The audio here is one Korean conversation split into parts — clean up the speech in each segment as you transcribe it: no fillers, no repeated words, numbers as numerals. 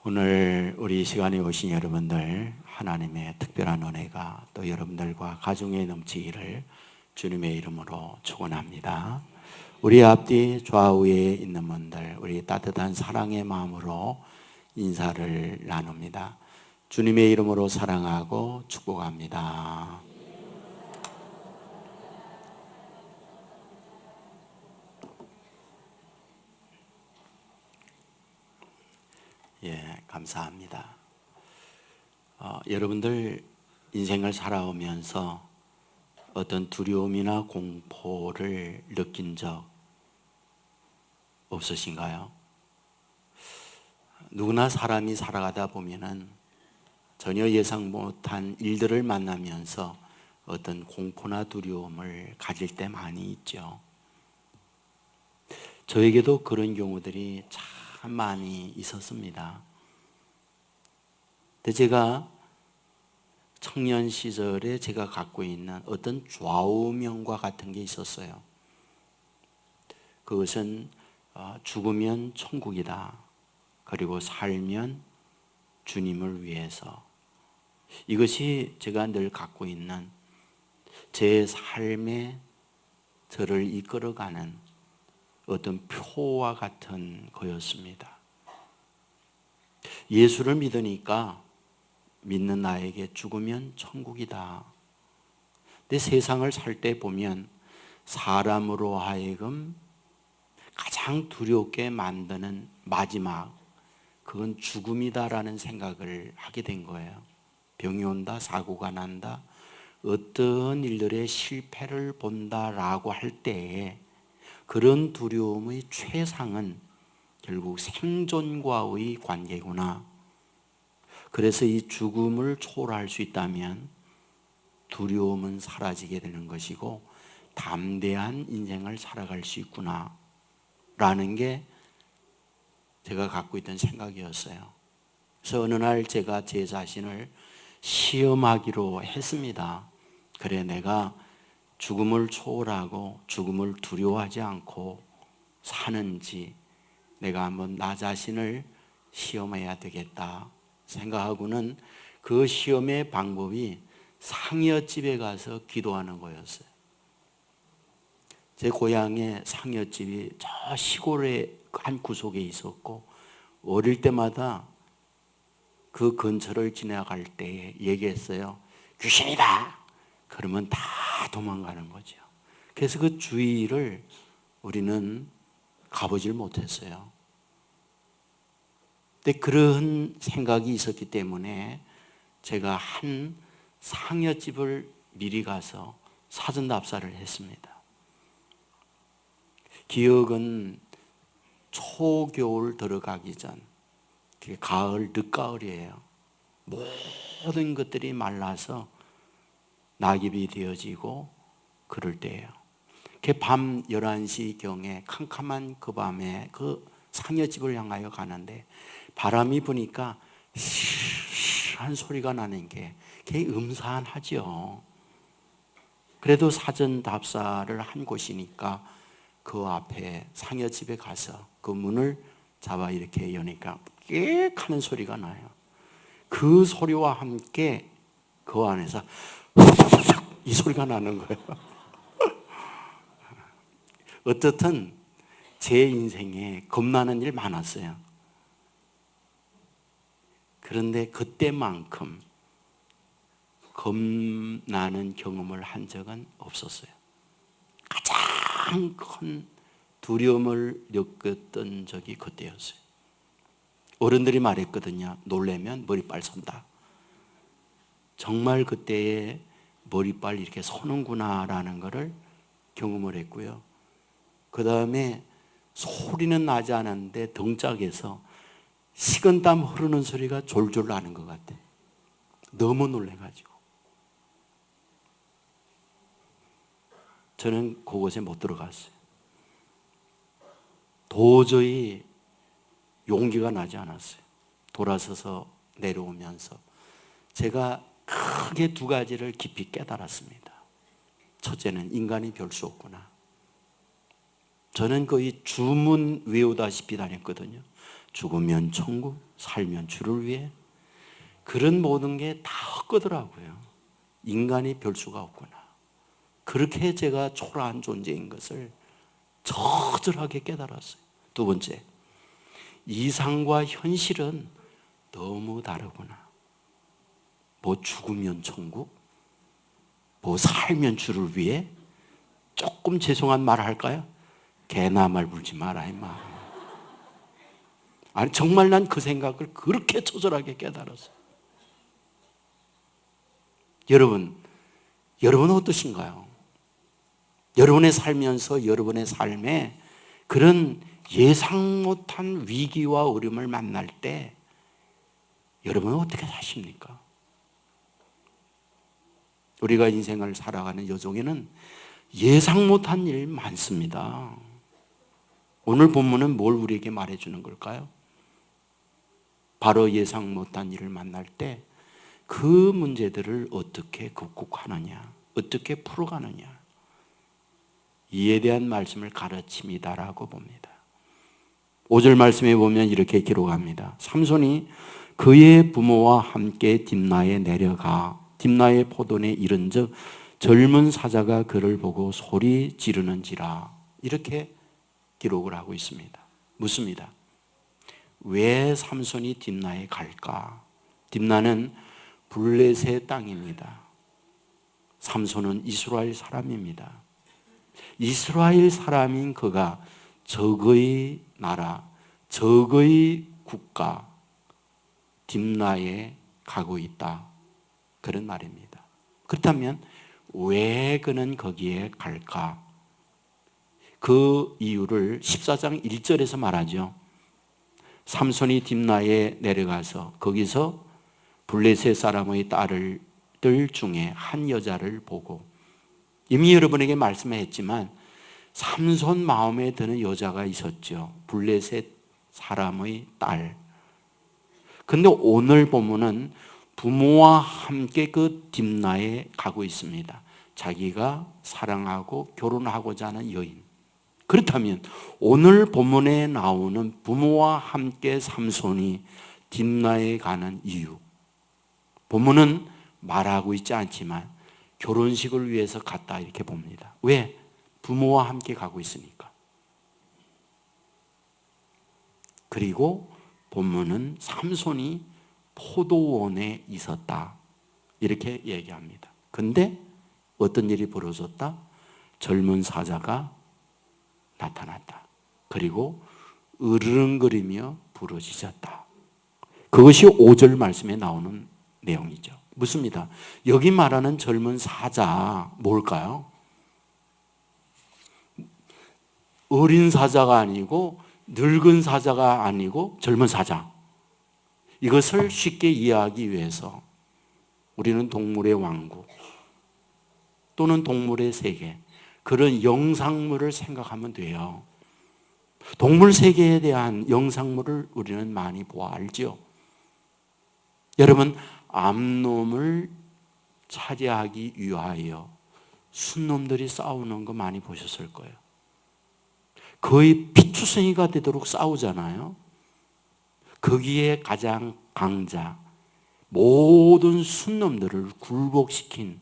오늘 우리 시간에 오신 여러분들 하나님의 특별한 은혜가 또 여러분들과 가정에 넘치기를 주님의 이름으로 축원합니다. 우리 앞뒤 좌우에 있는 분들 우리 따뜻한 사랑의 마음으로 인사를 나눕니다. 주님의 이름으로 사랑하고 축복합니다. 감사합니다. 여러분들 인생을 살아오면서 어떤 두려움이나 공포를 느낀 적 없으신가요? 누구나 사람이 살아가다 보면은 전혀 예상 못한 일들을 만나면서 어떤 공포나 두려움을 가질 때 많이 있죠. 저에게도 그런 경우들이 참 많이 있었습니다. 근데 제가 청년 시절에 제가 갖고 있는 어떤 좌우명과 같은 게 있었어요. 그것은 죽으면 천국이다. 그리고 살면 주님을 위해서. 이것이 제가 늘 갖고 있는 제 삶에 저를 이끌어가는 어떤 표와 같은 거였습니다. 예수를 믿으니까 믿는 나에게 죽으면 천국이다. 근데 세상을 살 때 보면 사람으로 하여금 가장 두렵게 만드는 마지막, 그건 죽음이다라는 생각을 하게 된 거예요. 병이 온다, 사고가 난다, 어떤 일들의 실패를 본다라고 할 때에 그런 두려움의 최상은 결국 생존과의 관계구나. 그래서 이 죽음을 초월할 수 있다면 두려움은 사라지게 되는 것이고 담대한 인생을 살아갈 수 있구나 라는 게 제가 갖고 있던 생각이었어요. 그래서 어느 날 제가 제 자신을 시험하기로 했습니다. 그래, 내가 죽음을 초월하고 죽음을 두려워하지 않고 사는지 내가 한번 나 자신을 시험해야 되겠다 생각하고는 그 시험의 방법이 상여집에 가서 기도하는 거였어요. 제 고향에 상여집이 저 시골의 한 구석에 있었고 어릴 때마다 그 근처를 지나갈 때 얘기했어요. 귀신이다! 그러면 다 도망가는 거죠. 그래서 그 주위를 우리는 가보질 못했어요. 근데 그런 생각이 있었기 때문에 제가 한 상여집을 미리 가서 사전 답사를 했습니다. 기억은 초겨울 들어가기 전, 가을, 늦가을이에요. 모든 것들이 말라서 낙엽이 되어지고 그럴 때예요. 밤 11시경에 캄캄한 그 밤에 그 상여집을 향하여 가는데 바람이 부니까 한 소리가 나는 게 음산하죠. 그래도 사전 답사를 한 곳이니까 그 앞에 상여집에 가서 그 문을 잡아 이렇게 여니까 꽥 하는 소리가 나요. 그 소리와 함께 그 안에서 이 소리가 나는 거예요. 어떻든 제 인생에 겁나는 일 많았어요. 그런데 그때만큼 겁나는 경험을 한 적은 없었어요. 가장 큰 두려움을 느꼈던 적이 그때였어요. 어른들이 말했거든요. 놀래면 머리빨 선다. 정말 그때에 머리빨 이렇게 서는구나라는 것을 경험을 했고요. 그 다음에 소리는 나지 않았는데 등짝에서 식은땀 흐르는 소리가 졸졸 나는 것 같아. 너무 놀래가지고 저는 그곳에 못 들어갔어요. 도저히 용기가 나지 않았어요. 돌아서서 내려오면서 제가 크게 두 가지를 깊이 깨달았습니다. 첫째는 인간이 별 수 없구나. 저는 거의 주문 외우다시피 다녔거든요. 죽으면 천국, 살면 주를 위해. 그런 모든 게 다 헛거더라고요. 인간이 별 수가 없구나. 그렇게 제가 초라한 존재인 것을 처절하게 깨달았어요. 두 번째, 이상과 현실은 너무 다르구나. 뭐 죽으면 천국, 뭐 살면 주를 위해. 조금 죄송한 말 할까요? 개나 말 불지 마라 임마. 아니 정말 난 그 생각을 그렇게 처절하게 깨달았어요. 여러분은 어떠신가요? 여러분의 살면서 여러분의 삶에 그런 예상 못한 위기와 어려움을 만날 때 여러분은 어떻게 사십니까? 우리가 인생을 살아가는 여정에는 예상 못한 일 많습니다. 오늘 본문은 뭘 우리에게 말해주는 걸까요? 바로 예상 못한 일을 만날 때 그 문제들을 어떻게 극복하느냐, 어떻게 풀어가느냐, 이에 대한 말씀을 가르칩니다라고 봅니다. 5절 말씀에 보면 이렇게 기록합니다. 삼손이 그의 부모와 함께 딥나에 내려가 딥나의 포도원에 이른즉 젊은 사자가 그를 보고 소리 지르는지라. 이렇게 기록을 하고 있습니다. 묻습니다. 왜 삼손이 딥나에 갈까? 딥나는 블레셋의 땅입니다. 삼손은 이스라엘 사람입니다. 이스라엘 사람인 그가 적의 나라, 적의 국가 딥나에 가고 있다. 그런 말입니다. 그렇다면 왜 그는 거기에 갈까? 그 이유를 14장 1절에서 말하죠. 삼손이 딥나에 내려가서 거기서 블레셋 사람의 딸들 중에 한 여자를 보고, 이미 여러분에게 말씀했지만 삼손 마음에 드는 여자가 있었죠. 블레셋 사람의 딸. 근데 오늘 본문은 부모와 함께 그 딥나에 가고 있습니다. 자기가 사랑하고 결혼하고자 하는 여인. 그렇다면 오늘 본문에 나오는 부모와 함께 삼손이 딥나에 가는 이유, 본문은 말하고 있지 않지만 결혼식을 위해서 갔다 이렇게 봅니다. 왜? 부모와 함께 가고 있으니까. 그리고 본문은 삼손이 포도원에 있었다 이렇게 얘기합니다. 근데 어떤 일이 벌어졌다? 젊은 사자가 나타났다. 그리고 으르렁거리며 부러지셨다. 그것이 5절 말씀에 나오는 내용이죠. 묻습니다. 여기 말하는 젊은 사자 뭘까요? 어린 사자가 아니고 늙은 사자가 아니고 젊은 사자. 이것을 쉽게 이해하기 위해서 우리는 동물의 왕국 또는 동물의 세계, 그런 영상물을 생각하면 돼요. 동물 세계에 대한 영상물을 우리는 많이 보아 알죠. 여러분, 암놈을 차지하기 위하여 순놈들이 싸우는 거 많이 보셨을 거예요. 거의 피투성이가 되도록 싸우잖아요. 거기에 가장 강자, 모든 순놈들을 굴복시킨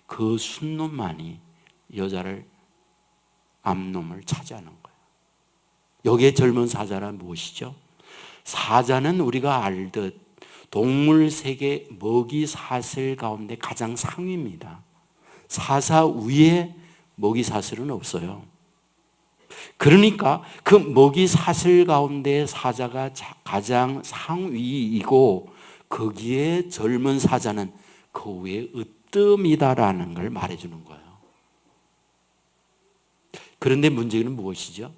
그 순놈만이 여자를, 암놈을 차지하는 거예요. 여기에 젊은 사자란 무엇이죠? 사자는 우리가 알듯 동물 세계 먹이 사슬 가운데 가장 상위입니다. 사자 위에 먹이 사슬은 없어요. 그러니까 그 먹이 사슬 가운데 사자가 가장 상위이고 거기에 젊은 사자는 그 위에 으뜸이다라는 걸 말해주는 거예요. 그런데 문제는 무엇이죠?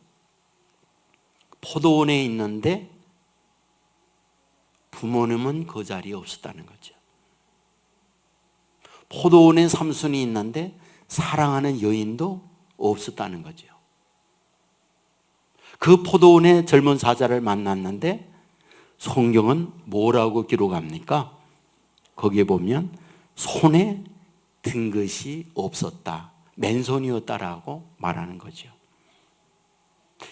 포도원에 있는데 부모님은 그 자리에 없었다는 거죠. 포도원에 삼손이 있는데 사랑하는 여인도 없었다는 거죠. 그 포도원에 젊은 사자를 만났는데 성경은 뭐라고 기록합니까? 거기에 보면 손에 든 것이 없었다, 맨손이었다라고 말하는 거죠.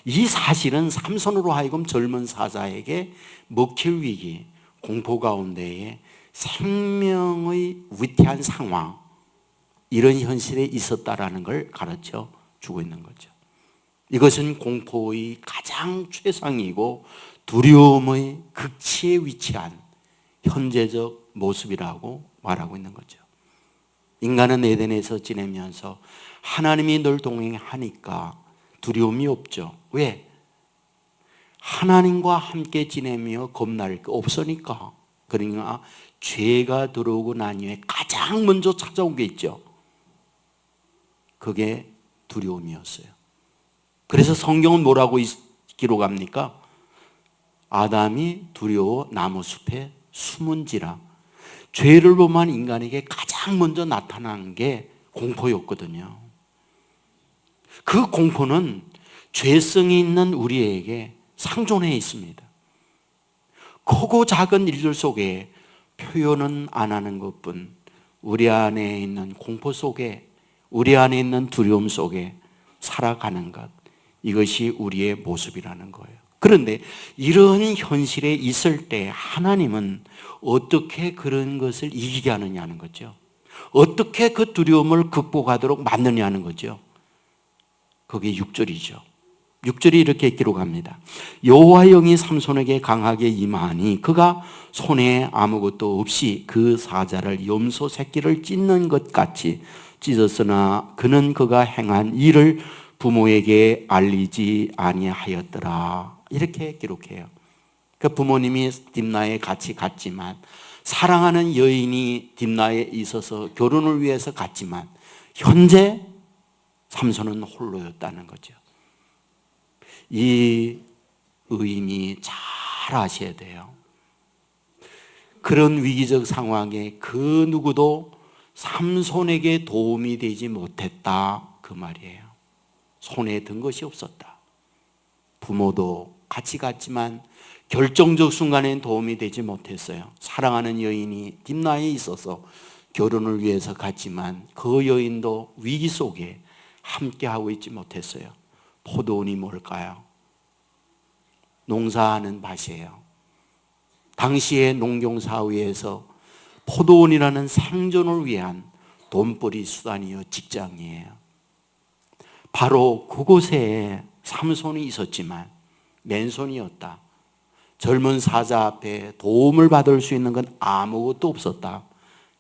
이 사실은 삼손으로 하여금 젊은 사자에게 먹힐 위기, 공포 가운데에 생명의 위태한 상황, 이런 현실에 있었다라는 걸 가르쳐 주고 있는 거죠. 이것은 공포의 가장 최상이고 두려움의 극치에 위치한 현재적 모습이라고 말하고 있는 거죠. 인간은 에덴에서 지내면서 하나님이 늘 동행하니까 두려움이 없죠. 왜? 하나님과 함께 지내며 겁날 게 없으니까. 그러니까 죄가 들어오고 난 이후에 가장 먼저 찾아온 게 있죠. 그게 두려움이었어요. 그래서 성경은 뭐라고 기록합니까? 아담이 두려워 나무숲에 숨은지라. 죄를 범한 인간에게 가장 먼저 나타난 게 공포였거든요. 그 공포는 죄성이 있는 우리에게 상존해 있습니다. 크고 작은 일들 속에 표현은 안 하는 것뿐 우리 안에 있는 공포 속에, 우리 안에 있는 두려움 속에 살아가는 것, 이것이 우리의 모습이라는 거예요. 그런데 이런 현실에 있을 때 하나님은 어떻게 그런 것을 이기게 하느냐는 거죠. 어떻게 그 두려움을 극복하도록 만드냐는 거죠. 그게 6절이죠. 6절이 이렇게 기록합니다. 여호와의 영이 삼손에게 강하게 임하니 그가 손에 아무것도 없이 그 사자를 염소 새끼를 찢는 것 같이 찢었으나 그는 그가 행한 일을 부모에게 알리지 아니하였더라. 이렇게 기록해요. 그 부모님이 딥나에 같이 갔지만, 사랑하는 여인이 딥나에 있어서 결혼을 위해서 갔지만 현재 삼손은 홀로였다는 거죠. 이 의인이 잘 아셔야 돼요. 그런 위기적 상황에 그 누구도 삼손에게 도움이 되지 못했다, 그 말이에요. 손에 든 것이 없었다. 부모도 같이 갔지만 결정적 순간엔 도움이 되지 못했어요. 사랑하는 여인이 딥나에 있어서 결혼을 위해서 갔지만 그 여인도 위기 속에 함께하고 있지 못했어요. 포도원이 뭘까요? 농사하는 밭이에요. 당시의 농경사회에서 포도원이라는 생존을 위한 돈벌이 수단이요, 직장이에요. 바로 그곳에 삼손이 있었지만 맨손이었다. 젊은 사자 앞에 도움을 받을 수 있는 건 아무것도 없었다.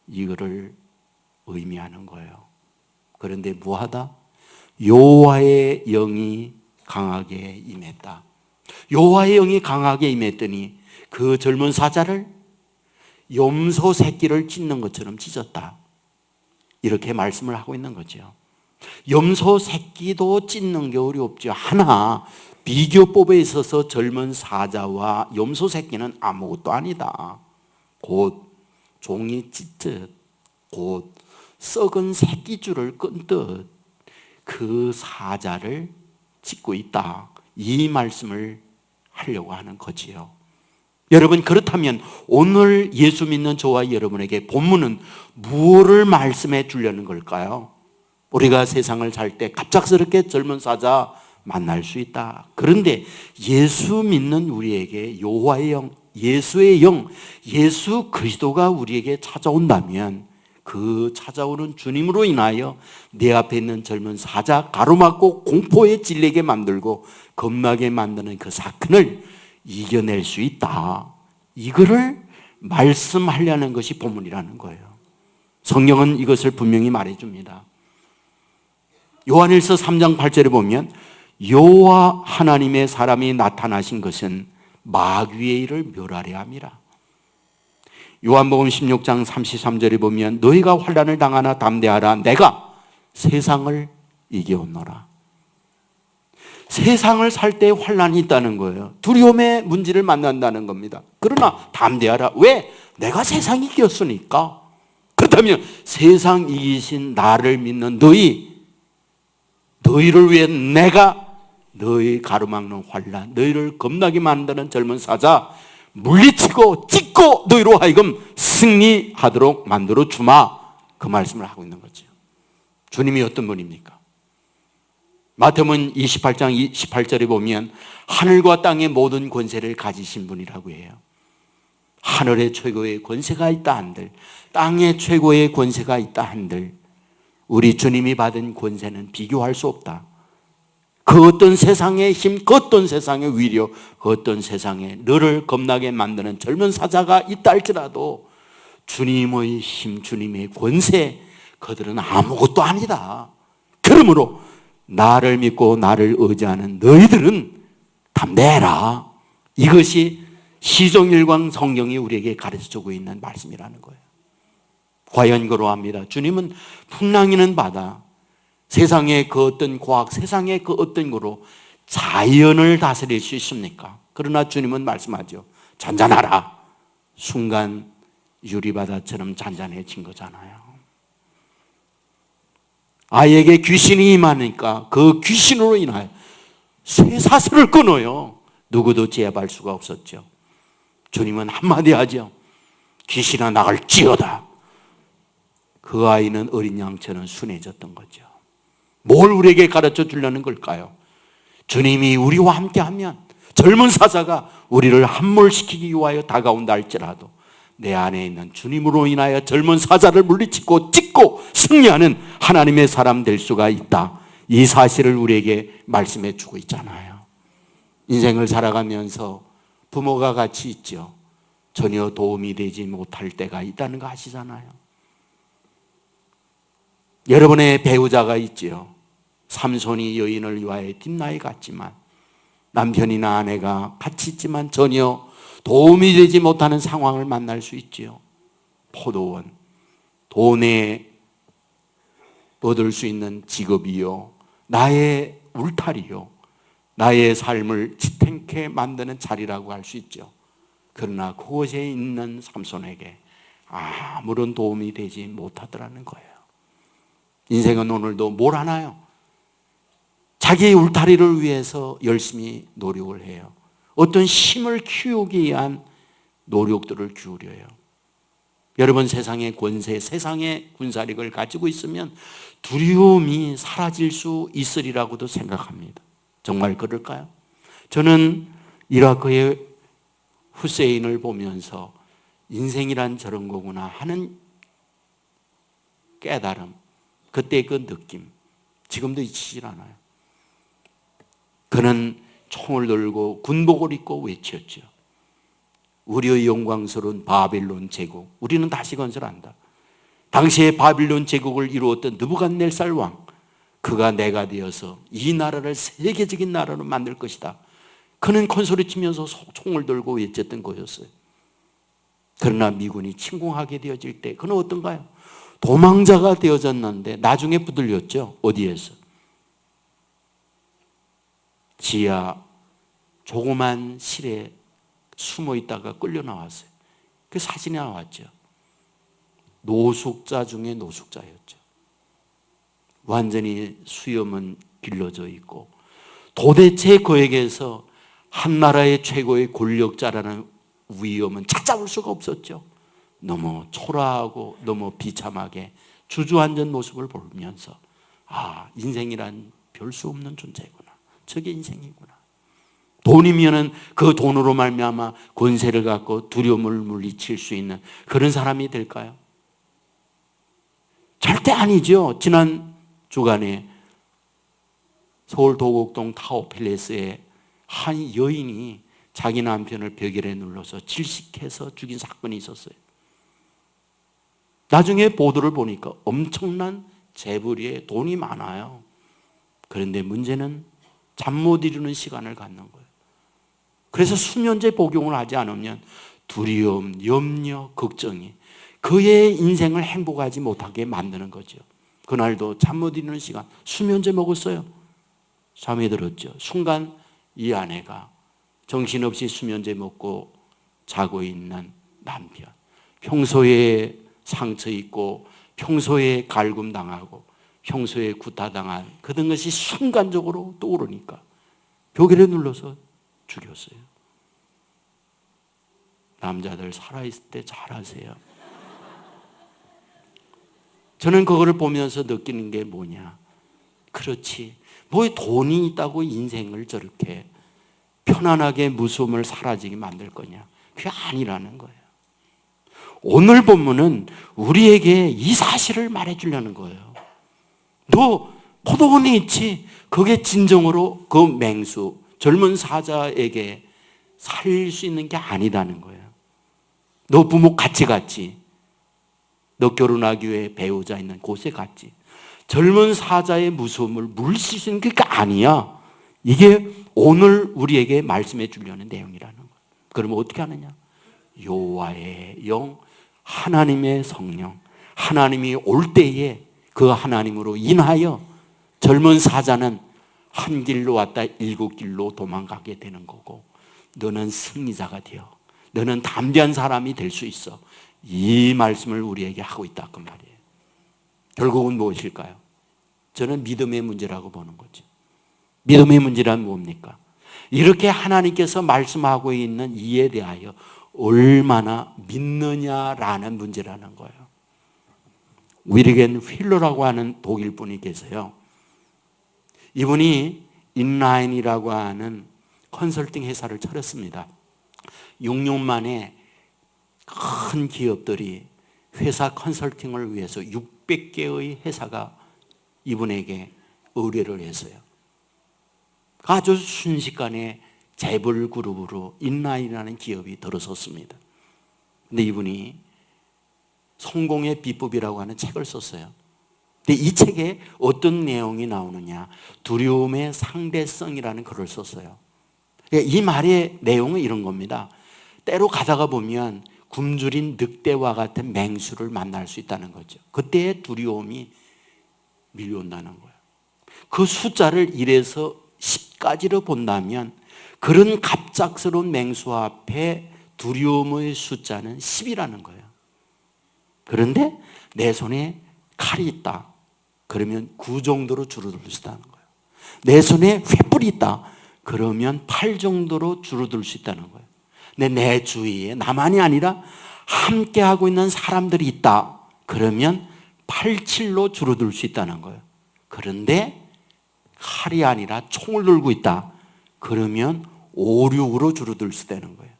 이거를 의미하는 거예요. 그런데 무하다? 여호와의 영이 강하게 임했다. 여호와의 영이 강하게 임했더니 그 젊은 사자를 염소 새끼를 찢는 것처럼 찢었다. 이렇게 말씀을 하고 있는 거죠. 염소 새끼도 찢는 게 어렵죠. 하나 비교법에 있어서 젊은 사자와 염소 새끼는 아무것도 아니다. 곧 종이 찢듯, 곧 썩은 새끼줄을 끈듯 그 사자를 찢고 있다. 이 말씀을 하려고 하는 거지요. 여러분, 그렇다면 오늘 예수 믿는 저와 여러분에게 본문은 무엇을 말씀해 주려는 걸까요? 우리가 세상을 살 때 갑작스럽게 젊은 사자 만날 수 있다. 그런데 예수 믿는 우리에게 여호와의 영, 예수의 영, 예수 그리스도가 우리에게 찾아온다면 그 찾아오는 주님으로 인하여 내 앞에 있는 젊은 사자 가로막고 공포에 찔리게 만들고 겁나게 만드는 그 사건을 이겨낼 수 있다. 이거를 말씀하려는 것이 본문이라는 거예요. 성경은 이것을 분명히 말해줍니다. 요한일서 3장 8절에 보면 여호와 하나님의 사람이 나타나신 것은 마귀의 일을 멸하려 함이라. 요한복음 16장 33절에 보면 너희가 환난을 당하나 담대하라. 내가 세상을 이겨오노라. 세상을 살 때 환난이 있다는 거예요. 두려움의 문제를 만난다는 겁니다. 그러나 담대하라. 왜? 내가 세상 이겼으니까. 그렇다면 세상 이기신 나를 믿는 너희를 위해 내가 너희 가로막는 환난, 너희를 겁나게 만드는 젊은 사자 물리치고 찢고 너희로 하여금 승리하도록 만들어 주마. 그 말씀을 하고 있는 거죠. 주님이 어떤 분입니까? 마태복음 28장 28절에 보면 하늘과 땅의 모든 권세를 가지신 분이라고 해요. 하늘의 최고의 권세가 있다 한들, 땅의 최고의 권세가 있다 한들 우리 주님이 받은 권세는 비교할 수 없다. 그 어떤 세상의 힘, 그 어떤 세상의 위력, 그 어떤 세상에 너를 겁나게 만드는 젊은 사자가 있다 할지라도 주님의 힘, 주님의 권세, 그들은 아무것도 아니다. 그러므로 나를 믿고 나를 의지하는 너희들은 담대해라. 이것이 시종일관 성경이 우리에게 가르쳐주고 있는 말씀이라는 거예요. 과연 그러합니다. 주님은 풍랑이는 바다, 세상의 그 어떤 과학, 세상의 그 어떤 거로 자연을 다스릴 수 있습니까? 그러나 주님은 말씀하죠. 잔잔하라. 순간 유리바다처럼 잔잔해진 거잖아요. 아이에게 귀신이 임하니까 그 귀신으로 인하여 쇠사슬을 끊어요. 누구도 제압할 수가 없었죠. 주님은 한마디 하죠. 귀신아 나갈지어다. 그 아이는 어린 양처럼 순해졌던 거죠. 뭘 우리에게 가르쳐 주려는 걸까요? 주님이 우리와 함께하면 젊은 사자가 우리를 함몰시키기 위하여 다가온다 할지라도 내 안에 있는 주님으로 인하여 젊은 사자를 물리치고 찢고 승리하는 하나님의 사람 될 수가 있다. 이 사실을 우리에게 말씀해 주고 있잖아요. 인생을 살아가면서 부모가 같이 있죠. 전혀 도움이 되지 못할 때가 있다는 거 아시잖아요. 여러분의 배우자가 있지요. 삼손이 여인을 위하여 뒷나에 갔지만 남편이나 아내가 같이 있지만 전혀 도움이 되지 못하는 상황을 만날 수 있지요. 포도원, 돈에 얻을 수 있는 직업이요, 나의 울타리요, 나의 삶을 지탱케 만드는 자리라고 할 수 있죠. 그러나 그곳에 있는 삼손에게 아무런 도움이 되지 못하더라는 거예요. 인생은 오늘도 뭘 하나요? 자기의 울타리를 위해서 열심히 노력을 해요. 어떤 힘을 키우기 위한 노력들을 기울여요. 여러분, 세상의 권세, 세상의 군사력을 가지고 있으면 두려움이 사라질 수 있으리라고도 생각합니다. 정말 그럴까요? 저는 이라크의 후세인을 보면서 인생이란 저런 거구나 하는 깨달음, 그때 그 느낌 지금도 잊히질 않아요. 그는 총을 들고 군복을 입고 외쳤죠. 우리의 영광스러운 바빌론 제국, 우리는 다시 건설한다. 당시에 바빌론 제국을 이루었던 느부갓네살 왕, 그가 내가 되어서 이 나라를 세계적인 나라로 만들 것이다. 그는 큰 소리 치면서 총을 들고 외쳤던 거였어요. 그러나 미군이 침공하게 되어질 때 그는 어떤가요? 도망자가 되어졌는데 나중에 붙들렸죠. 어디에서? 지하 조그만 실에 숨어 있다가 끌려 나왔어요. 그 사진이 나왔죠. 노숙자 중에 노숙자였죠. 완전히 수염은 길러져 있고 도대체 그에게서 한 나라의 최고의 권력자라는 위엄은 찾아올 수가 없었죠. 너무 초라하고 너무 비참하게 주저앉은 모습을 보면서 인생이란 별 수 없는 존재구나. 저게 인생이구나. 돈이면은 그 돈으로 말미암아 권세를 갖고 두려움을 물리칠 수 있는 그런 사람이 될까요? 절대 아니죠. 지난 주간에 서울 도곡동 타워팰리스에 한 여인이 자기 남편을 벽에 눌러서 질식해서 죽인 사건이 있었어요. 나중에 보도를 보니까 엄청난 재벌이에 돈이 많아요. 그런데 문제는 잠 못 이루는 시간을 갖는 거예요. 그래서 수면제 복용을 하지 않으면 두려움, 염려, 걱정이 그의 인생을 행복하지 못하게 만드는 거죠. 그날도 잠 못 이루는 시간, 수면제 먹었어요. 잠이 들었죠. 순간 이 아내가 정신없이 수면제 먹고 자고 있는 남편, 평소에 상처 있고 평소에 갈굼당하고 평소에 구타당한 그런 것이 순간적으로 떠오르니까 벽에 눌러서 죽였어요. 남자들 살아있을 때 잘하세요. 저는 그거를 보면서 느끼는 게 뭐냐, 그렇지. 뭐 돈이 있다고 인생을 저렇게 편안하게 무서움을 사라지게 만들 거냐? 그게 아니라는 거예요. 오늘 본문은 우리에게 이 사실을 말해주려는 거예요. 너 포도원에 있지? 그게 진정으로 그 맹수, 젊은 사자에게 살 수 있는 게 아니라는 거예요. 너 부모 같이 갔지? 너 결혼하기 위해 배우자 있는 곳에 갔지? 젊은 사자의 무서움을 물실 수 있는 게 아니야. 이게 오늘 우리에게 말씀해 주려는 내용이라는 거예요. 그러면 어떻게 하느냐? 여호와의 영, 하나님의 성령, 하나님이 올 때에 그 하나님으로 인하여 젊은 사자는 한 길로 왔다 7길로 도망가게 되는 거고, 너는 승리자가 되어 너는 담대한 사람이 될 수 있어. 이 말씀을 우리에게 하고 있다 그 말이에요. 결국은 무엇일까요? 저는 믿음의 문제라고 보는 거죠. 믿음의 문제란 뭡니까? 이렇게 하나님께서 말씀하고 있는 이에 대하여 얼마나 믿느냐라는 문제라는 거예요. 위르겐 휠러라고 하는 독일 분이 계세요. 이분이 인라인이라고 하는 컨설팅 회사를 차렸습니다. 6년 만에 큰 기업들이 회사 컨설팅을 위해서 600개의 회사가 이분에게 의뢰를 했어요. 아주 순식간에 재벌 그룹으로 인라인이라는 기업이 들어섰습니다. 근데 이분이 성공의 비법이라고 하는 책을 썼어요. 근데 이 책에 어떤 내용이 나오느냐? 두려움의 상대성이라는 글을 썼어요. 이 말의 내용은 이런 겁니다. 때로 가다가 보면 굶주린 늑대와 같은 맹수를 만날 수 있다는 거죠. 그때의 두려움이 밀려온다는 거예요. 그 숫자를 1에서 10까지로 본다면 그런 갑작스러운 맹수 앞에 두려움의 숫자는 10이라는 거예요. 그런데 내 손에 칼이 있다. 그러면 9 정도로 줄어들 수 있다는 거예요. 내 손에 횃불이 있다. 그러면 8 정도로 줄어들 수 있다는 거예요. 내 주위에 나만이 아니라 함께하고 있는 사람들이 있다. 그러면 8, 7로 줄어들 수 있다는 거예요. 그런데 칼이 아니라 총을 들고 있다. 그러면 5, 6으로 줄어들 수 있다는 거예요.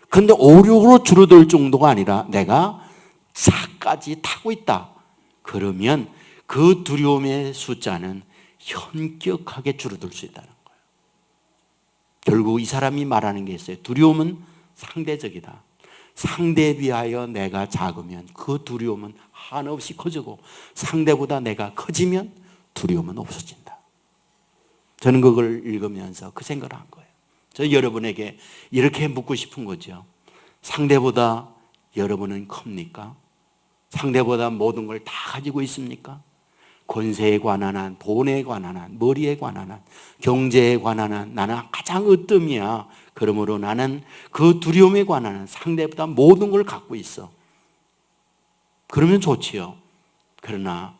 그런데 5, 6으로 줄어들 정도가 아니라 내가 차까지 타고 있다. 그러면 그 두려움의 숫자는 현격하게 줄어들 수 있다는 거예요. 결국 이 사람이 말하는 게 있어요. 두려움은 상대적이다. 상대에 비하여 내가 작으면 그 두려움은 한없이 커지고 상대보다 내가 커지면 두려움은 없어진다. 저는 그걸 읽으면서 그 생각을 한 거예요. 저 여러분에게 이렇게 묻고 싶은 거죠. 상대보다 여러분은 큽니까? 상대보다 모든 걸 다 가지고 있습니까? 권세에 관한 한, 돈에 관한 한, 머리에 관한 한, 경제에 관한 한, 나는 가장 으뜸이야. 그러므로 나는 그 두려움에 관한 한 상대보다 모든 걸 갖고 있어. 그러면 좋지요. 그러나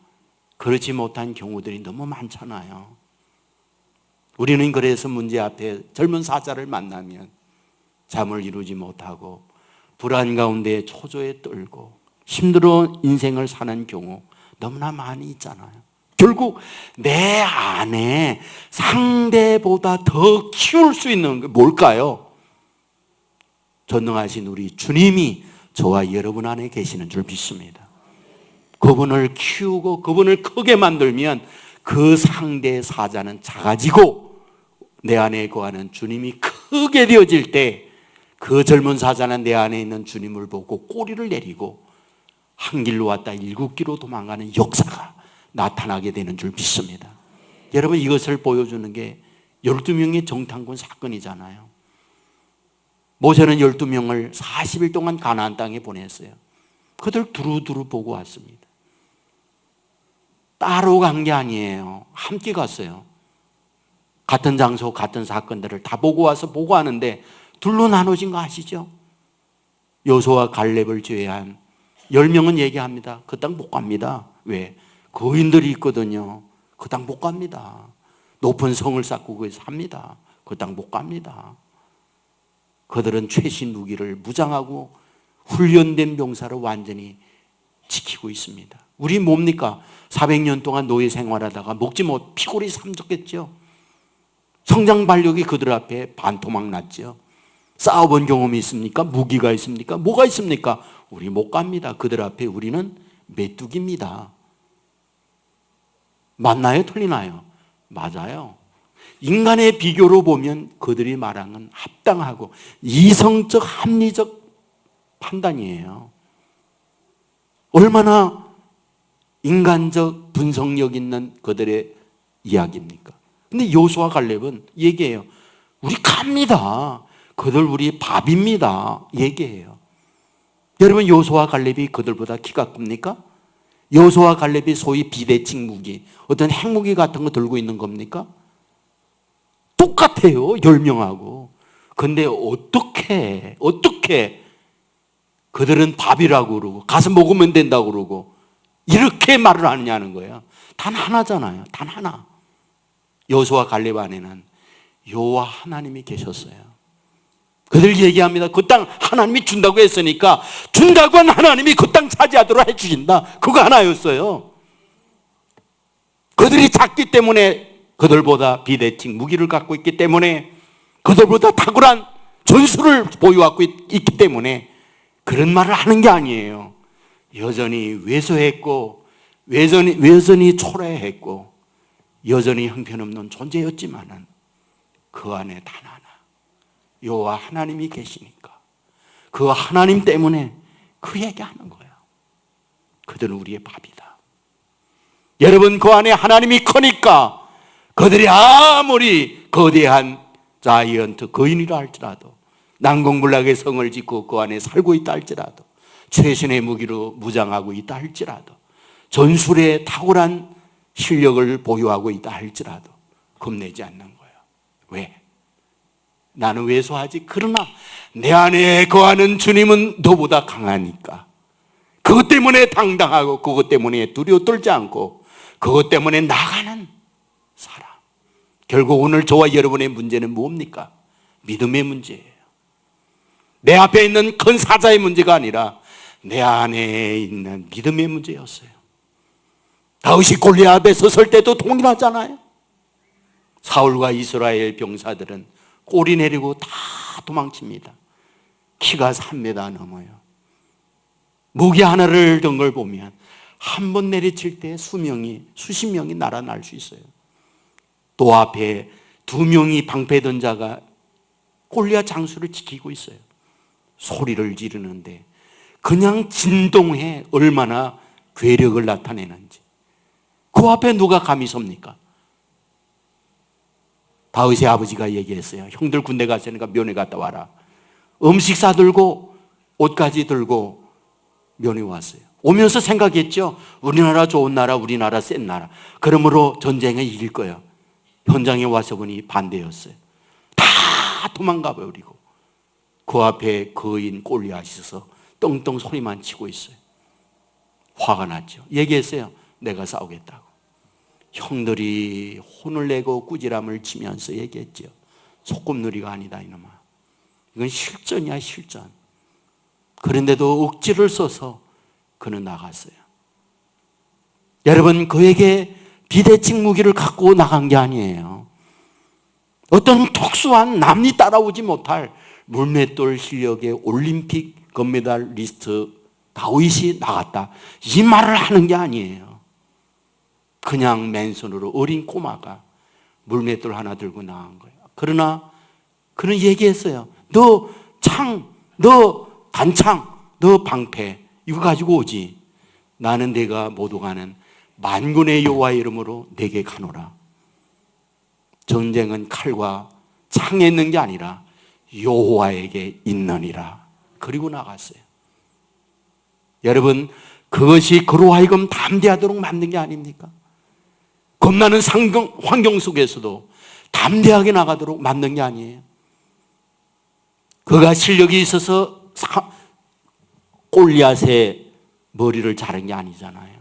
그렇지 못한 경우들이 너무 많잖아요. 우리는 그래서 문제 앞에 젊은 사자를 만나면 잠을 이루지 못하고 불안 가운데 초조에 떨고 힘들어 인생을 사는 경우 너무나 많이 있잖아요. 결국 내 안에 상대보다 더 키울 수 있는 게 뭘까요? 전능하신 우리 주님이 저와 여러분 안에 계시는 줄 믿습니다. 그분을 키우고 그분을 크게 만들면 그 상대 사자는 작아지고 내 안에 거하는 주님이 크게 되어질 때 그 젊은 사자는 내 안에 있는 주님을 보고 꼬리를 내리고 한 길로 왔다 7길로 도망가는 역사가 나타나게 되는 줄 믿습니다. 여러분, 이것을 보여주는 게 12명의 정탐꾼 사건이잖아요. 모세는 12명을 40일 동안 가나안 땅에 보냈어요. 그들 두루두루 보고 왔습니다. 따로 간 게 아니에요. 함께 갔어요. 같은 장소, 같은 사건들을 다 보고 와서 보고 하는데 둘로 나눠진 거 아시죠? 여호수아와 갈렙을 제외한 10명은 얘기합니다. 그 땅 못 갑니다. 왜? 거인들이 있거든요. 그 땅 못 갑니다. 높은 성을 쌓고 거기서 삽니다. 그 땅 못 갑니다. 그들은 최신 무기를 무장하고 훈련된 병사를 완전히 지키고 있습니다. 우리 뭡니까? 400년 동안 노예 생활하다가 먹지 못 피골이 삼졌겠죠. 성장 발육이 그들 앞에 반토막 났죠. 싸워본 경험이 있습니까? 무기가 있습니까? 뭐가 있습니까? 우리 못 갑니다. 그들 앞에 우리는 메뚜기입니다. 맞나요? 틀리나요? 맞아요. 인간의 비교로 보면 그들이 말한 건 합당하고 이성적 합리적 판단이에요. 얼마나 인간적 분석력 있는 그들의 이야기입니까? 근데 여호수아 갈렙은 얘기해요. 우리 갑니다. 그들 우리 밥입니다. 얘기해요. 여러분, 여호수아 갈렙이 그들보다 키가 큽니까? 여호수아 갈렙이 소위 비대칭 무기, 어떤 핵무기 같은 거 들고 있는 겁니까? 똑같아요. 10명하고. 근데 어떻게 그들은 밥이라고 그러고 가서 먹으면 된다고 그러고 이렇게 말을 하느냐는 거예요. 단 하나잖아요. 단 하나. 여호수아 갈렙 안에는 여호와 하나님이 계셨어요. 그들 얘기합니다. 그 땅 하나님이 준다고 했으니까 준다고 한 하나님이 그 땅 차지하도록 해주신다. 그거 하나였어요. 그들이 작기 때문에, 그들보다 비대칭 무기를 갖고 있기 때문에, 그들보다 탁월한 전술을 보유하고 있기 때문에 그런 말을 하는 게 아니에요. 여전히 왜소했고 여전히 초라했고 여전히 형편없는 존재였지만은 그 안에 단 하나 여호와 하나님이 계시니까 그 하나님 때문에 그 얘기하는 거예요. 그들은 우리의 밥이다. 여러분, 그 안에 하나님이 크니까 그들이 아무리 거대한 자이언트 거인이라 할지라도 난공불락의 성을 짓고 그 안에 살고 있다 할지라도 최신의 무기로 무장하고 있다 할지라도 전술에 탁월한 실력을 보유하고 있다 할지라도 겁내지 않는 거예요. 왜? 나는 왜소하지? 그러나 내 안에 거하는 주님은 너보다 강하니까 그것 때문에 당당하고 그것 때문에 두려워 떨지 않고 그것 때문에 나가는 사람. 결국 오늘 저와 여러분의 문제는 뭡니까? 믿음의 문제예요. 내 앞에 있는 큰 사자의 문제가 아니라 내 안에 있는 믿음의 문제였어요. 다윗이 골리앗 앞에 섰을 때도 동일하잖아요. 사울과 이스라엘 병사들은 꼬리 내리고 다 도망칩니다. 키가 3m 넘어요. 무기 하나를 든 걸 보면 한 번 내리칠 때 수십 명이 날아날 수 있어요. 또 앞에 2명이 방패 든 자가 골리앗 장수를 지키고 있어요. 소리를 지르는데 그냥 진동해 얼마나 괴력을 나타내는지. 그 앞에 누가 감히 섭니까? 다윗의 아버지가 얘기했어요. 형들 군대 갔으니까 면회 갔다 와라. 음식 싸들고 옷까지 들고 면회 왔어요. 오면서 생각했죠. 우리나라 좋은 나라, 우리나라 센 나라. 그러므로 전쟁에 이길 거예요. 현장에 와서 보니 반대였어요. 다 도망가 버리고 그 앞에 거인 골리앗이 있어서 떵떵 소리만 치고 있어요. 화가 났죠. 얘기했어요. 내가 싸우겠다고. 형들이 혼을 내고 꾸지람을 치면서 얘기했죠. 소꿉놀이가 아니다 이놈아. 이건 실전이야, 실전. 그런데도 억지를 써서 그는 나갔어요. 여러분, 그에게 비대칭 무기를 갖고 나간 게 아니에요. 어떤 특수한 남이 따라오지 못할 물맷돌 실력의 올림픽 금메달리스트 다윗이 나갔다, 이 말을 하는 게 아니에요. 그냥 맨손으로 어린 꼬마가 물맷돌 하나 들고 나간 거예요. 그러나 그는 얘기했어요. 너 창, 너 단창, 너 방패 이거 가지고 오지. 나는 내가 모독하는 만군의 여호와의 이름으로 내게 가노라. 전쟁은 칼과 창에 있는 게 아니라 여호와에게 있느니라. 그리고 나갔어요. 여러분, 그것이 그로 하여금 담대하도록 만든 게 아닙니까? 겁나는 환경 속에서도 담대하게 나가도록 만든 게 아니에요. 그가 실력이 있어서 골리앗의 머리를 자른 게 아니잖아요.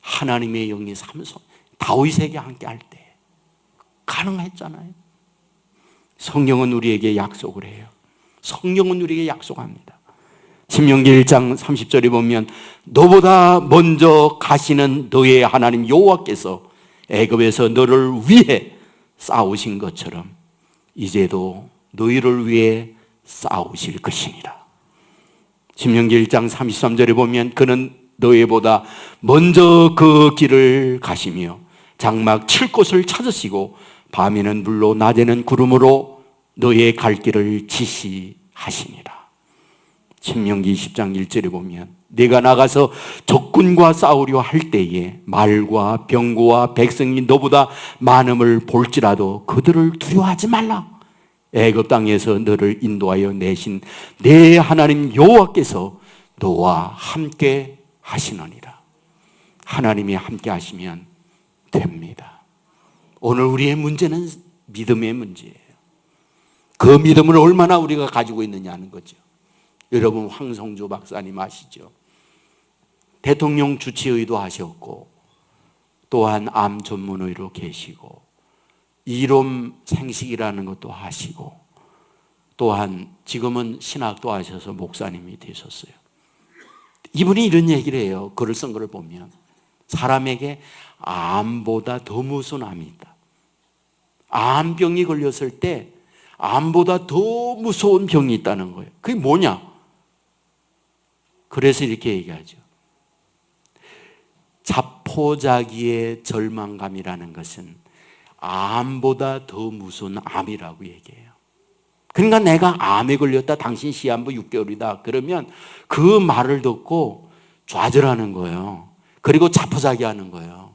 하나님의 영이 삼손, 다윗에게 함께 할 때 가능했잖아요. 성령은 우리에게 약속을 해요. 성령은 우리에게 약속합니다. 신명기 1장 30절에 보면 너보다 먼저 가시는 너의 하나님 여호와께서 애굽에서 너를 위해 싸우신 것처럼 이제도 너희를 위해 싸우실 것이니라. 신명기 1장 33절에 보면 그는 너희보다 먼저 그 길을 가시며 장막 칠 곳을 찾으시고 밤에는 불로 낮에는 구름으로 너희의 갈 길을 지시하시니라. 신명기 10장 1절에 보면 내가 나가서 적군과 싸우려 할 때에 말과 병거와 백성이 너보다 많음을 볼지라도 그들을 두려워하지 말라. 애굽 땅에서 너를 인도하여 내신 내 하나님 여호와께서 너와 함께 하시느니라. 하나님이 함께 하시면 됩니다. 오늘 우리의 문제는 믿음의 문제예요. 그 믿음을 얼마나 우리가 가지고 있느냐는 거죠. 여러분 황성조 박사님 아시죠? 대통령 주치의도 하셨고 또한 암 전문의로 계시고 이론 생식이라는 것도 하시고 또한 지금은 신학도 하셔서 목사님이 되셨어요. 이분이 이런 얘기를 해요. 글을 쓴 거를 보면 사람에게 암보다 더 무서운 암이 있다. 암병이 걸렸을 때 암보다 더 무서운 병이 있다는 거예요. 그게 뭐냐? 그래서 이렇게 얘기하죠. 자포자기의 절망감이라는 것은 암보다 더 무서운 암이라고 얘기해요. 그러니까 내가 암에 걸렸다, 당신 시한부 6개월이다 그러면 그 말을 듣고 좌절하는 거예요. 그리고 자포자기하는 거예요.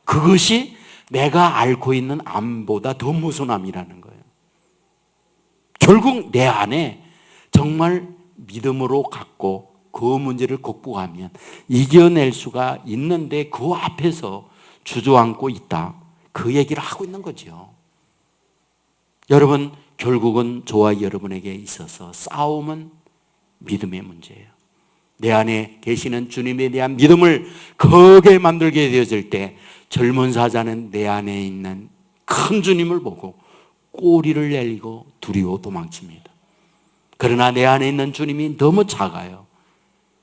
그것이 내가 앓고 있는 암보다 더 무서운 암이라는 거예요. 결국 내 안에 정말 믿음으로 갖고 그 문제를 극복하면 이겨낼 수가 있는데 그 앞에서 주저앉고 있다. 그 얘기를 하고 있는 거죠. 여러분 결국은 저와 여러분에게 있어서 싸움은 믿음의 문제예요. 내 안에 계시는 주님에 대한 믿음을 크게 만들게 되어질 때 젊은 사자는 내 안에 있는 큰 주님을 보고 꼬리를 내리고 두려워 도망칩니다. 그러나 내 안에 있는 주님이 너무 작아요.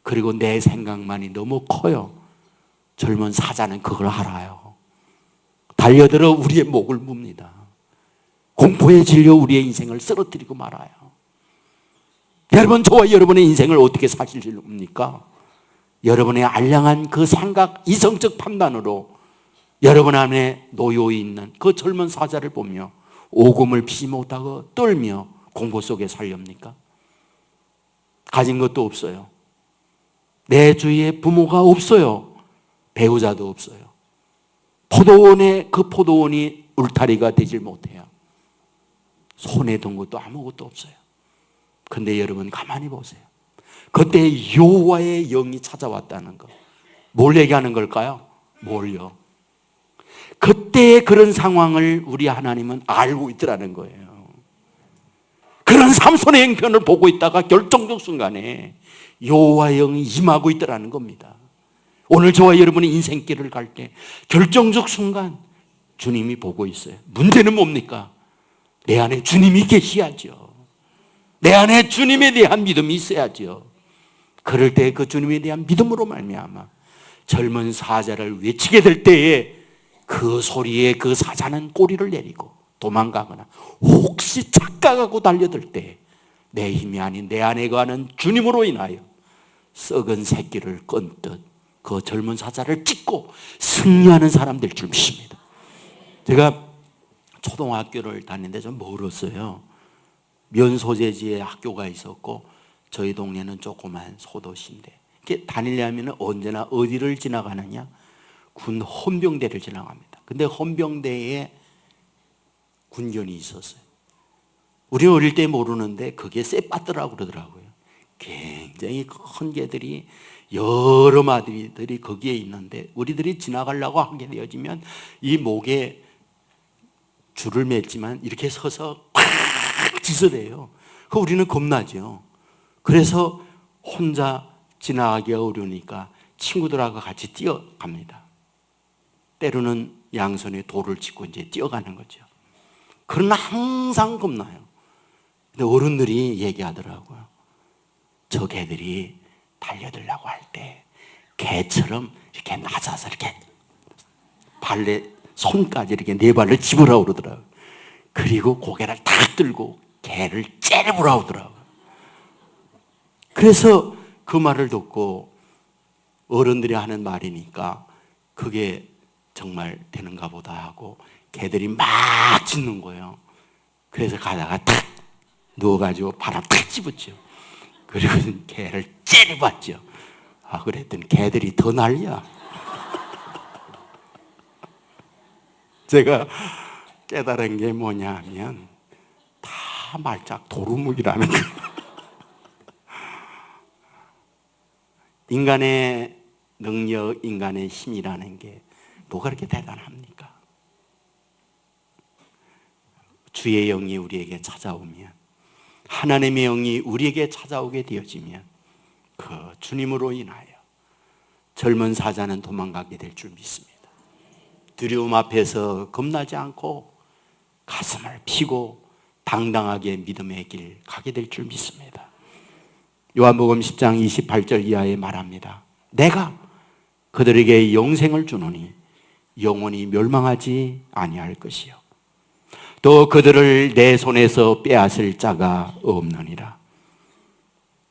그리고 내 생각만이 너무 커요. 젊은 사자는 그걸 알아요. 달려들어 우리의 목을 뭅니다. 공포에 질려 우리의 인생을 쓰러뜨리고 말아요. 여러분 저와 여러분의 인생을 어떻게 사실입니까? 여러분의 알량한 그 생각, 이성적 판단으로 여러분 안에 놓여 있는 그 젊은 사자를 보며 오금을 피지 못하고 떨며 공포 속에 살렵니까? 가진 것도 없어요. 내 주위에 부모가 없어요. 배우자도 없어요. 포도원에 그 포도원이 울타리가 되질 못해요. 손에 든 것도 아무것도 없어요. 그런데 여러분 가만히 보세요. 그때 여호와의 영이 찾아왔다는 거. 뭘 얘기하는 걸까요? 뭘요? 그때의 그런 상황을 우리 하나님은 알고 있더라는 거예요. 그런 삼손의 형편을 보고 있다가 결정적 순간에 여호와의 영이 임하고 있더라는 겁니다. 오늘 저와 여러분의 인생길을 갈 때 결정적 순간 주님이 보고 있어요. 문제는 뭡니까? 내 안에 주님이 계셔야죠. 내 안에 주님에 대한 믿음이 있어야죠. 그럴 때 그 주님에 대한 믿음으로 말미암아 젊은 사자를 외치게 될 때에 그 소리에 그 사자는 꼬리를 내리고 도망가거나 혹시 착각하고 달려들 때 내 힘이 아닌 내 안에 거하는 주님으로 인하여 썩은 새끼를 건듯 그 젊은 사자를 찢고 승리하는 사람 될 줄 믿습니다. 제가 초등학교를 다니는데 좀 멀었어요. 면소재지에 학교가 있었고 저희 동네는 조그만 소도시인데 이렇게 다니려면 언제나 어디를 지나가느냐? 군 헌병대를 지나갑니다. 근데 헌병대에 군견이 있었어요. 우리 어릴 때 모르는데 그게 쇠빠뜨라고 그러더라고요. 굉장히 큰 개들이 여러 마리들이 거기에 있는데 우리들이 지나가려고 하게 되어지면 이 목에 줄을 맸지만 이렇게 서서 팍 짖어대요. 그 우리는 겁나죠. 그래서 혼자 지나가기 어려우니까 친구들하고 같이 뛰어갑니다. 때로는 양손에 돌을 짚고 이제 뛰어가는 거죠. 그러나 항상 겁나요. 근데 어른들이 얘기하더라고요. 저 개들이 달려들려고 할 때 개처럼 이렇게 낮아서 이렇게 발에 손까지 이렇게 네 발을 집으라고 그러더라고요. 그리고 고개를 탁 들고 개를 째려보라고 그러더라고요. 그래서 그 말을 듣고 어른들이 하는 말이니까 그게 정말 되는가 보다 하고 개들이 막 짖는 거예요. 그래서 가다가 탁 누워가지고 바람 탁 집었죠. 그리고 개를 째려봤죠. 그랬더니 개들이 더 난리야. 제가 깨달은 게 뭐냐 하면 다 말짝 도루묵이라는 거예요. 인간의 능력, 인간의 힘이라는 게 뭐가 그렇게 대단합니까? 주의 영이 우리에게 찾아오면, 하나님의 영이 우리에게 찾아오게 되어지면 그 주님으로 인하여 젊은 사자는 도망가게 될 줄 믿습니다. 두려움 앞에서 겁나지 않고 가슴을 피고 당당하게 믿음의 길 가게 될 줄 믿습니다. 요한복음 10장 28절 이하에 말합니다. 내가 그들에게 영생을 주노니 영원히 멸망하지 아니할 것이요 또 그들을 내 손에서 빼앗을 자가 없느니라.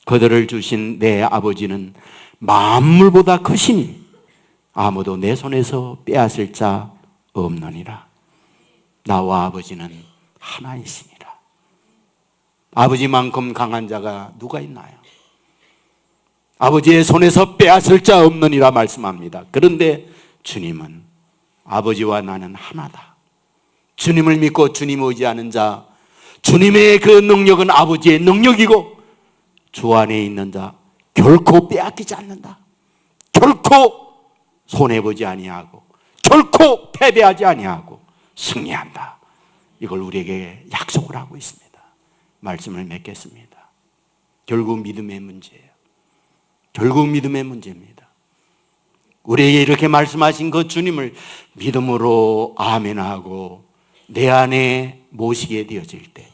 그들을 주신 내 아버지는 만물보다 크시니 아무도 내 손에서 빼앗을 자 없느니라. 나와 아버지는 하나이시니라. 아버지만큼 강한 자가 누가 있나요? 아버지의 손에서 빼앗을 자 없느니라 말씀합니다. 그런데 주님은 아버지와 나는 하나다. 주님을 믿고 주님 의지하는 자, 주님의 그 능력은 아버지의 능력이고 주 안에 있는 자 결코 빼앗기지 않는다. 결코 손해보지 아니하고 결코 패배하지 아니하고 승리한다. 이걸 우리에게 약속을 하고 있습니다. 말씀을 맺겠습니다. 결국 믿음의 문제예요. 결국 믿음의 문제입니다. 우리에게 이렇게 말씀하신 그 주님을 믿음으로 아멘하고 내 안에 모시게 되어질 때,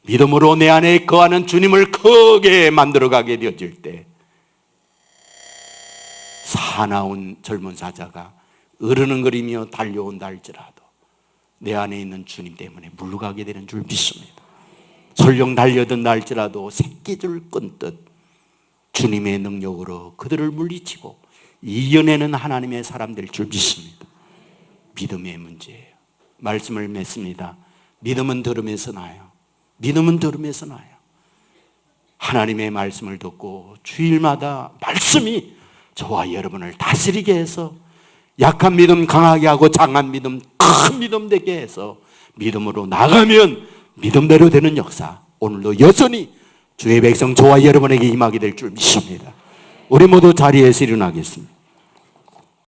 믿음으로 내 안에 거하는 주님을 크게 만들어가게 되어질 때, 사나운 젊은 사자가 어르는거리며 달려온다 할지라도 내 안에 있는 주님 때문에 물러가게 되는 줄 믿습니다. 설령 달려든다 할지라도 새끼줄 끈듯 주님의 능력으로 그들을 물리치고 이겨내는 하나님의 사람 될 줄 믿습니다. 믿음의 문제예요. 말씀을 맺습니다. 믿음은 들음에서 나요. 믿음은 들음에서 나요. 하나님의 말씀을 듣고 주일마다 말씀이 저와 여러분을 다스리게 해서 약한 믿음 강하게 하고 강한 믿음 큰 믿음 되게 해서 믿음으로 나가면 믿음대로 되는 역사, 오늘도 여전히 주의 백성 저와 여러분에게 임하게 될 줄 믿습니다. 우리 모두 자리에서 일어나겠습니다.